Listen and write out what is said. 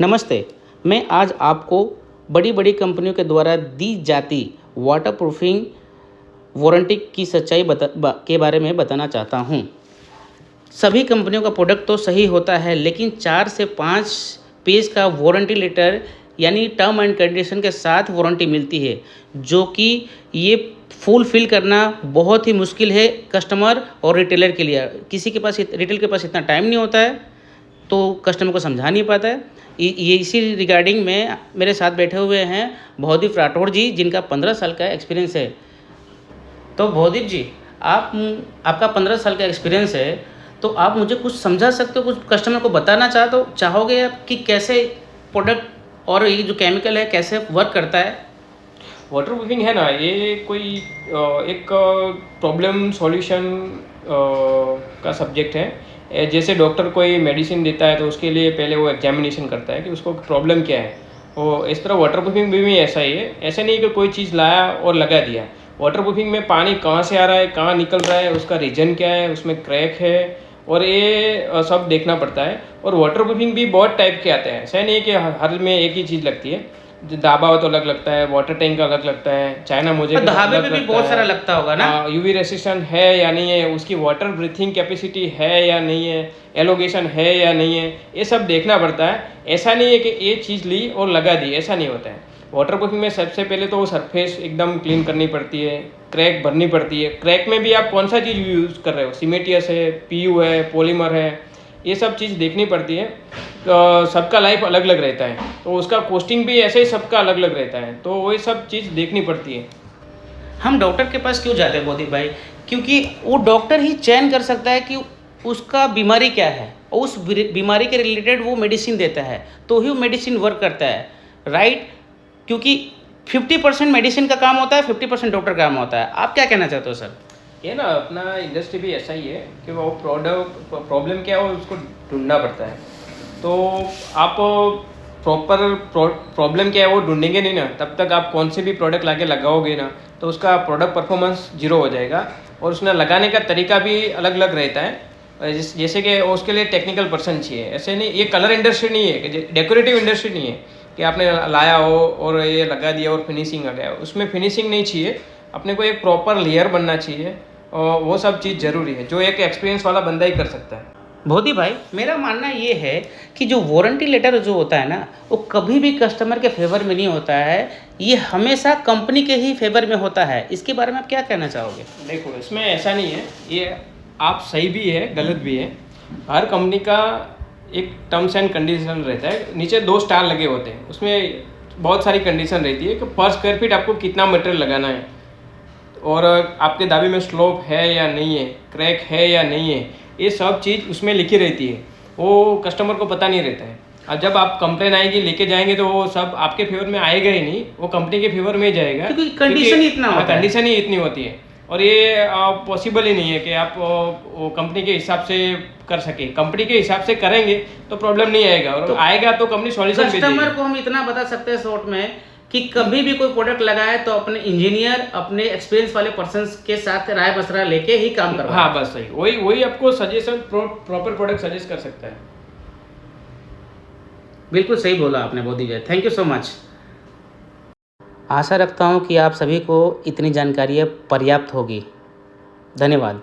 नमस्ते। मैं आज आपको बड़ी बड़ी कंपनियों के द्वारा दी जाती वाटरप्रूफिंग वारंटी की सच्चाई के बारे में बताना चाहता हूँ। सभी कंपनियों का प्रोडक्ट तो सही होता है, लेकिन 4 से 5 पेज का वारंटी लेटर यानी टर्म एंड कंडीशन के साथ वारंटी मिलती है, जो कि ये फुलफ़िल करना बहुत ही मुश्किल है कस्टमर और रिटेलर के लिए। किसी के पास रिटेल के पास इतना टाइम नहीं होता है, तो कस्टमर को समझा नहीं पाता है। ये इसी रिगार्डिंग में मेरे साथ बैठे हुए हैं भवदीप राठौड़ जी, जिनका 15 साल का एक्सपीरियंस है। तो भवदीप जी, आपका 15 साल का एक्सपीरियंस है, तो आप मुझे कुछ समझा सकते हो, कुछ कस्टमर को बताना चाहोगे आप कि कैसे प्रोडक्ट और ये जो केमिकल है कैसे वर्क करता है? वाटर प्रूफिंग है ना, ये कोई एक प्रॉब्लम सॉल्यूशन का सब्जेक्ट है। जैसे डॉक्टर कोई मेडिसिन देता है तो उसके लिए पहले वो एग्जामिनेशन करता है कि उसको प्रॉब्लम क्या है। वो इस तरह वाटर प्रूफिंग भी ऐसा ही है। ऐसा नहीं कि कोई चीज़ लाया और लगा दिया। वाटर प्रूफिंग में पानी कहाँ से आ रहा है, कहाँ निकल रहा है, उसका रीजन क्या है, उसमें क्रैक है, और ये सब देखना पड़ता है। और वाटर प्रूफिंग भी बहुत टाइप के आते हैं। ऐसा नहीं है कि हर में एक ही चीज़ लगती है। दाबा तो अलग लगता है, वाटर टैंक अलग लगता है, चाइना मोजे पर धाबे पे भी बहुत सारा लगता होगा ना? यूवी रेसिस्टेंट है या नहीं है, उसकी वाटर ब्रीथिंग कैपेसिटी है या नहीं है, एलोगेशन है या नहीं है, ये सब देखना पड़ता है। ऐसा नहीं है कि ये चीज़ ली और लगा दी, ऐसा नहीं होता है। वाटर प्रूफिंग में सबसे पहले तो वो सरफेस एकदम क्लीन करनी पड़ती है, क्रैक भरनी पड़ती है। क्रैक में भी आप कौन सा चीज़ यूज़ कर रहे हो, सीमेंटियस है, पीयू है, पॉलीमर है, ये सब चीज़ देखनी पड़ती है। सबका लाइफ अलग अलग रहता है, तो उसका कॉस्टिंग भी ऐसे ही सबका अलग अलग रहता है, तो वही सब चीज़ देखनी पड़ती है। हम डॉक्टर के पास क्यों जाते हैं भवदीप भाई? क्योंकि वो डॉक्टर ही चयन कर सकता है कि उसका बीमारी क्या है, और उस बीमारी के रिलेटेड वो मेडिसिन देता है, तो ही वो मेडिसिन वर्क करता है, राइट? क्योंकि 50% मेडिसिन का काम होता है, 50% डॉक्टर का काम होता है। आप क्या कहना चाहते हो सर? ये ना, अपना इंडस्ट्री भी ऐसा ही है कि वो प्रोडक्ट प्रॉब्लम क्या है वो उसको ढूंढना पड़ता है। तो आप प्रॉपर प्रॉब्लम क्या है वो ढूंढेंगे नहीं ना, तब तक आप कौन से भी प्रोडक्ट लाके लगाओगे ना, तो उसका प्रोडक्ट परफॉर्मेंस जीरो हो जाएगा। और उसमें लगाने का तरीका भी अलग अलग रहता है। जैसे कि उसके लिए टेक्निकल पर्सन चाहिए। ऐसे नहीं, ये कलर इंडस्ट्री नहीं है, डेकोरेटिव इंडस्ट्री नहीं है कि आपने लाया हो और ये लगा दिया और फिनिशिंग आ गया। उसमें फिनिशिंग नहीं चाहिए, अपने को एक प्रॉपर लेयर बनना चाहिए, और वो सब चीज़ ज़रूरी है, जो एक एक्सपीरियंस वाला बंदा ही कर सकता है। भवदीप भाई, मेरा मानना ये है कि जो वारंटी लेटर जो होता है ना, वो कभी भी कस्टमर के फेवर में नहीं होता है, ये हमेशा कंपनी के ही फेवर में होता है। इसके बारे में आप क्या कहना चाहोगे? देखो, इसमें ऐसा नहीं है, ये आप सही भी है गलत भी है। हर कंपनी का एक टर्म्स एंड कंडीशन रहता है, नीचे 2 स्टार लगे होते हैं, उसमें बहुत सारी कंडीशन रहती है कि पर स्क्वायर फीट आपको कितना मटेरियल लगाना है, और आपके दावे में स्लोप है या नहीं है, क्रैक है या नहीं है, ये सब चीज़ उसमें लिखी रहती है। वो कस्टमर को पता नहीं रहता है। अब जब आप कंप्लेन आएगी लेके जाएंगे तो वो सब आपके फेवर में आएगा ही नहीं, वो कंपनी के फेवर में जाएगा, क्योंकि कंडीशन ही इतना होता है। कंडीशन ही इतनी होती है। और ये पॉसिबल ही नहीं है कि आप वो कंपनी के हिसाब से कर सके। कंपनी के हिसाब से करेंगे तो प्रॉब्लम नहीं आएगा, और तो आएगा तो कंपनी सॉल्यूशन भेजेगी। कस्टमर को हम इतना बता सकते हैं शॉर्ट में कि कभी भी कोई प्रोडक्ट लगाए तो अपने इंजीनियर, अपने एक्सपीरियंस वाले पर्सन के साथ राय मशवरा लेके ही काम करवाए। हाँ, बस सही, वही आपको सजेशन प्रॉपर प्रोडक्ट सजेस्ट कर सकता है। बिल्कुल सही बोला आपने भवदीप जी, थैंक यू सो मच। आशा रखता हूँ कि आप सभी को इतनी जानकारियाँ पर्याप्त होगी। धन्यवाद।